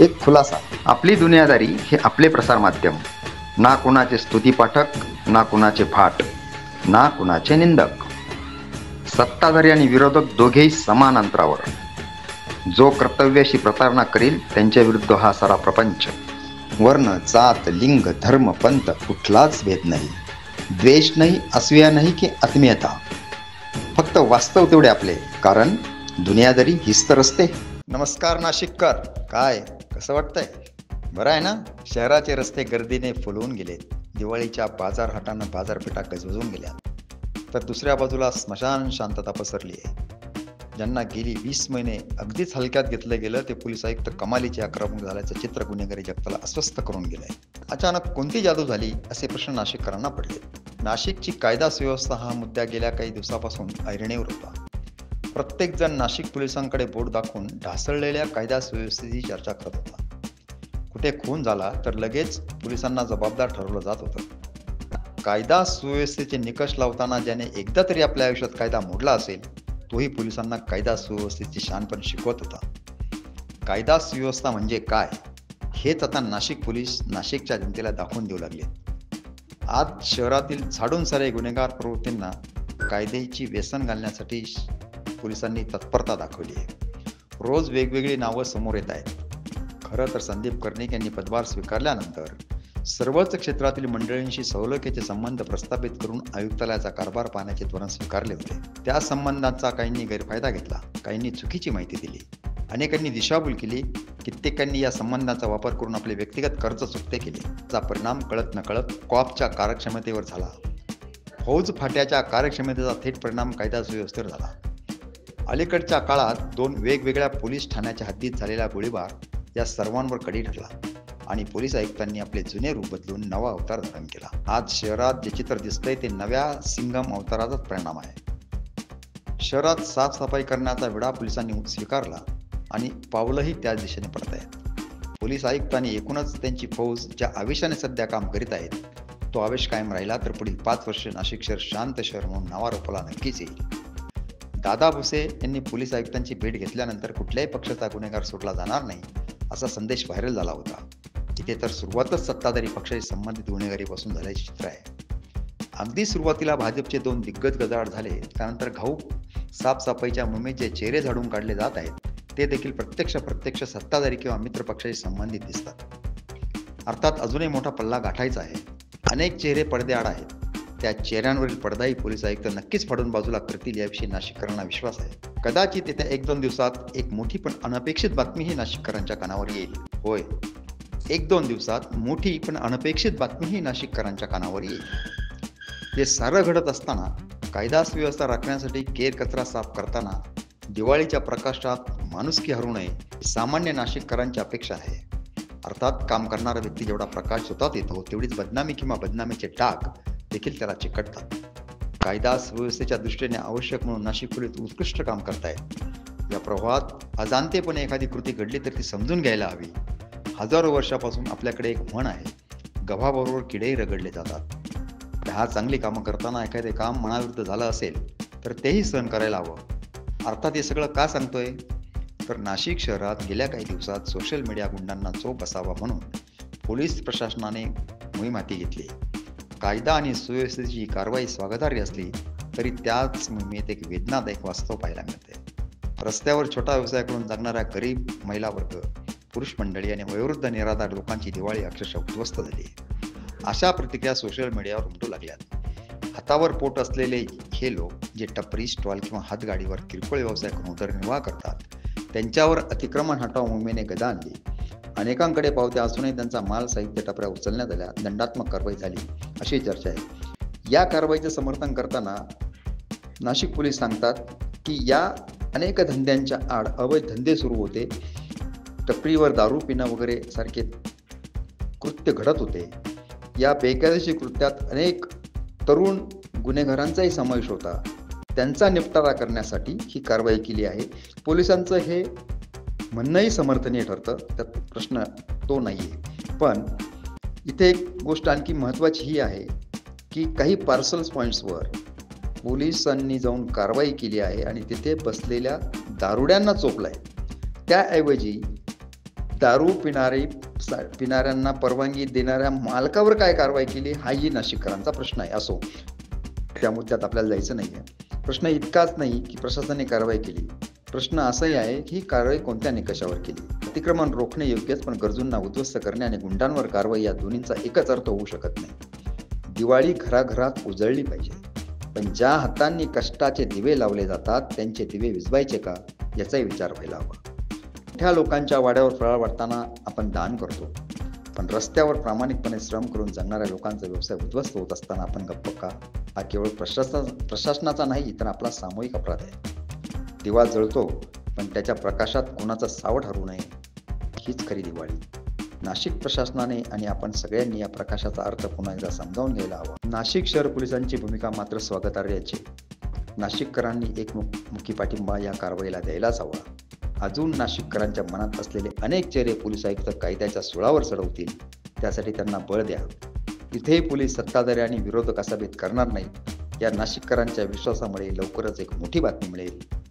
एक खुलासा. आपली दुनियादारी हे आपले प्रसार माध्यम. ना कुणाचे स्तुतीपाठक, ना कुणाचे फाट, ना कुणाचे निंदक. सत्ताधारी आणि विरोधक दोघेही समान अंतरावर. जो कर्तव्याशी प्रतारणा करील त्यांच्या विरुद्ध हा सारा प्रपंच. वर्ण, जात, लिंग, धर्म, पंथ कुठलाच भेद नाही. द्वेष नाही, असूया नाही की आत्मीयता. फक्त वास्तव तेवढे आपले, कारण दुनियादारी हीच तर असते. नमस्कार नाशिककर, काय कसं वाटतंय? बरं आहे ना? शहराचे रस्ते गर्दीने फुलवून गेले. दिवाळीच्या बाजारहाटानं बाजारपेठा गजबजून गेल्या. तर दुसऱ्या बाजूला स्मशान शांतता पसरली आहे. ज्यांना गेली 20 महिने अगदीच हलक्यात घेतलं गेलं ते पोलीस आयुक्त कमालीचे आक्रमक झाल्याचं चित्र गुन्हेगारी जगताला अस्वस्थ करून गेलंय. अचानक कोणती जादू झाली असे प्रश्न नाशिककरांना पडले. नाशिकची कायदा सुव्यवस्था हा मुद्दा गेल्या काही दिवसापासून ऐरणीवर होता. प्रत्येक जण नाशिक पोलिसांकडे बोट दाखवून ढासळलेल्या कायदा सुव्यवस्थेची चर्चा करत होता. कुठे खून झाला तर लगेच पोलिसांना जबाबदार ठरवलं जात होतं. कायदा सुव्यवस्थेचे निकष लावताना ज्याने एकदा तरी आपल्या आयुष्यात कायदा मोडला असेल तोही पोलिसांना कायदा सुव्यवस्थेची शानपण शिकवत होता. कायदा सुव्यवस्था म्हणजे काय हेच आता नाशिक पोलीस नाशिकच्या जनतेला दाखवून देऊ लागले. आज शहरातील झाडून सारे गुन्हेगार प्रवृत्तींना कायद्याची व्यसन घालण्यासाठी पोलिसांनी तत्परता दाखवली आहे. रोज वेगवेगळी नावं समोर येत आहेत. खरं तर संदीप कर्णिक यांनी पदभार स्वीकारल्यानंतर सर्वच क्षेत्रातील मंडळींशी सौलकेचे संबंध प्रस्थापित करून आयुक्तालयाचा कारभार पाहण्याचे धोरण स्वीकारले होते. त्या संबंधांचा काहींनी गैरफायदा घेतला, काहींनी चुकीची माहिती दिली, अनेकांनी दिशाभूल केली, कित्येकांनी या संबंधांचा वापर करून आपले व्यक्तिगत कर्ज चुकते केले. त्याचा परिणाम कळत नकळत कॉपच्या कार्यक्षमतेवर झाला. फौज फाट्याच्या कार्यक्षमतेचा थेट परिणाम कायदा सुव्यवस्थेवर झाला. अलीकडच्या काळात 2 वेगवेगळ्या पोलीस ठाण्याच्या हद्दीत झालेला गोळीबार या सर्वांवर कडी ठरला आणि पोलीस आयुक्तांनी आपले जुने रूप बदलून नवा अवतार धारण केला. आज शहरात जे चित्र दिसतंय ते नव्या सिंगम अवताराचाच परिणाम आहे. शहरात साफसफाई करण्याचा विडा पोलिसांनी स्वीकारला आणि पावलंही त्याच दिशेने पडत आहेत. पोलीस आयुक्त आणि एकूणच त्यांची फौज ज्या आवेशाने सध्या काम करीत आहेत तो आवेश कायम राहिला तर पुढील 5 वर्ष नाशिक शहर शांत शहर म्हणून नावारूपाला नक्कीच येईल. दादा भुसे यांनी पोलीस आयुक्तांची भेट घेतल्यानंतर कुठल्याही पक्षाचा गुन्हेगार सोडला जाणार नाही असा संदेश व्हायरल झाला होता. इथे तर सुरुवातच सत्ताधारी पक्षाशी संबंधित गुन्हेगारीपासून झाल्याचे चित्र आहे. अगदी सुरुवातीला भाजपचे 2 दिग्गज गजाआड झाले, त्यानंतर घाऊक साफसफाईच्या मोहिमेचे चेहरे झाडून काढले जात आहेत. ते देखील प्रत्यक्ष सत्ताधारी किंवा मित्र पक्षाशी संबंधित दिसतात. अर्थात अजूनही मोठा पल्ला गाठायचा आहे. अनेक चेहरे पडद्याआड आहेत. त्या चेहऱ्यांवरील पडदाही पोलीस आयुक्त नक्कीच फाडून बाजूला करतील याविषयी नाशिककरांना विश्वास आहे. कदाचित येत्या 1-2 दिवसात एक मोठी पण अनपेक्षित बातमीही नाशिककरांच्या कानावर येईल. होय, 1-2 दिवसात मोठी पण अनपेक्षित बातमीही नाशिककरांच्या कानावर येईल. हे सारं घडत असताना कायदा सुव्यवस्था राखण्यासाठी केर कचरा साफ करताना दिवाळीच्या प्रकाशात माणुसकी हरू नये सामान्य नाशिककरांची अपेक्षा आहे. अर्थात काम करणारा व्यक्ती जेवढा प्रकाश स्वतःत येतो तेवढीच बदनामी किंवा बदनामीचे डाग देखील त्याला चिकटतात. कायदा सुव्यवस्थेच्या दृष्टीने आवश्यक म्हणून नाशिक पोलीस उत्कृष्ट काम करतायत. या प्रवाहात अजाणतेपणे एखादी कृती घडली तर ती समजून घ्यायला हवी. हजारो वर्षापासून आपल्याकडे एक म्हण आहे, गव्हाबरोबर किडेही रगडले जातात. 10 चांगली कामं करताना एखादे काम मनाविरुद्ध झालं असेल तर तेही सहन करायला हवं. अर्थात हे सगळं का सांगतोय तर नाशिक शहरात गेल्या काही दिवसात सोशल मीडिया गुंडांना चोप बसावा म्हणून पोलीस प्रशासनाने मोहीम हाती घेतली. कायदा आणि सुव्यवस्थेची ही कारवाई स्वागतार्ह असली तरी त्याच मोहिमेत एक वेदनादायक वास्तव पाहायला मिळते. रस्त्यावर छोटा व्यवसाय करून जगणाऱ्या गरीब महिला वर्ग, पुरुष मंडळी आणि वयोवृद्ध निराधार लोकांची दिवाळी अक्षरशः उद्ध्वस्त झाली. अशा प्रतिक्रिया सोशल मीडियावर उमटू लागल्यात. हातावर पोट असलेले हे लोक जे टपरी, स्टॉल किंवा हातगाडीवर किरकोळ व्यवसाय करून उदरनिर्वाह करतात त्यांच्यावर अतिक्रमण हटाव मोहिमेने गदा आणली. अनेकांकडे पावत्या असूनही त्यांचा माल साहित्य टपऱ्या उचलण्यात आल्या, दंडात्मक कारवाई झाली अशी चर्चा आहे. या कारवाईचे समर्थन करताना नाशिक पोलीस सांगतात की या अनेक धंद्यांच्या आड अवैध धंदे सुरू होते. टपरीवर दारू पिणं वगैरे सारखे कृत्य घडत होते. या बेकायदेशीर कृत्यात अनेक तरुण गुन्हेगारांचाही समावेश होता. त्यांचा निपटारा करण्यासाठी ही कारवाई केली आहे. पोलिसांचं हे म्हणणंही समर्थनीय ठरतं, त्यात प्रश्न तो नाही आहे. पण इथे एक गोष्ट आणखी महत्त्वाची ही आहे की काही पार्सल पॉईंट्सवर पोलिसांनी जाऊन कारवाई केली आहे आणि तिथे बसलेल्या दारुड्यांना चोपलं आहे. त्याऐवजी दारू पिणाऱ्यांना परवानगी देणाऱ्या मालकावर काय कारवाई केली, हाही नाशिककरांचा प्रश्न आहे. असो, त्या मुद्द्यात आपल्याला जायचं नाहीये. प्रश्न इतकाच नाही की प्रशासनाने कारवाई केली, प्रश्न असाही आहे की ही कारवाई कोणत्या निकषावर केली. अतिक्रमण रोखणे योग्यच, पण गरजूंना उद्ध्वस्त करणे आणि गुंडांवर कारवाई या दोन्हींचा एकच अर्थ होऊ शकत नाही. दिवाळी घराघरात उजळली पाहिजे, पण ज्या हातांनी कष्टाचे दिवे लावले जातात त्यांचे दिवे विझवायचे का, याचाही विचार व्हायला हवा. मोठ्या लोकांच्या वाड्यावर फराळ वाटताना आपण दान करतो, पण रस्त्यावर प्रामाणिकपणे श्रम करून जगणाऱ्या लोकांचा व्यवसाय उद्ध्वस्त होत असताना आपण गप्प का? हा केवळ प्रशासनाचा नाही, तर आपला सामूहिक अपराध आहे. दिवा जळतो, पण त्याच्या प्रकाशात कोणाचा सावट हरवू नये, हीच खरी दिवाळी. नाशिक प्रशासनाने आणि आपण सगळ्यांनी या प्रकाशाचा अर्थ पुन्हा एकदा समजावून घ्यायला हवा. नाशिक शहर पोलिसांची भूमिका मात्र स्वागतार्हची. नाशिककरांनी एकमुखी पाठिंबा या कारवाईला द्यायलाच हवा. अजून नाशिककरांच्या मनात असलेले अनेक चेहरे पोलीस आयुक्त कायद्याच्या सुळावर चढवतील, त्यासाठी त्यांना बळ द्या. इथेही पोलीस सत्ताधारी आणि विरोधक असा भेद करणार नाहीत. या नाशिककरांच्या विश्वासामुळे लवकरच एक मोठी बातमी मिळेल.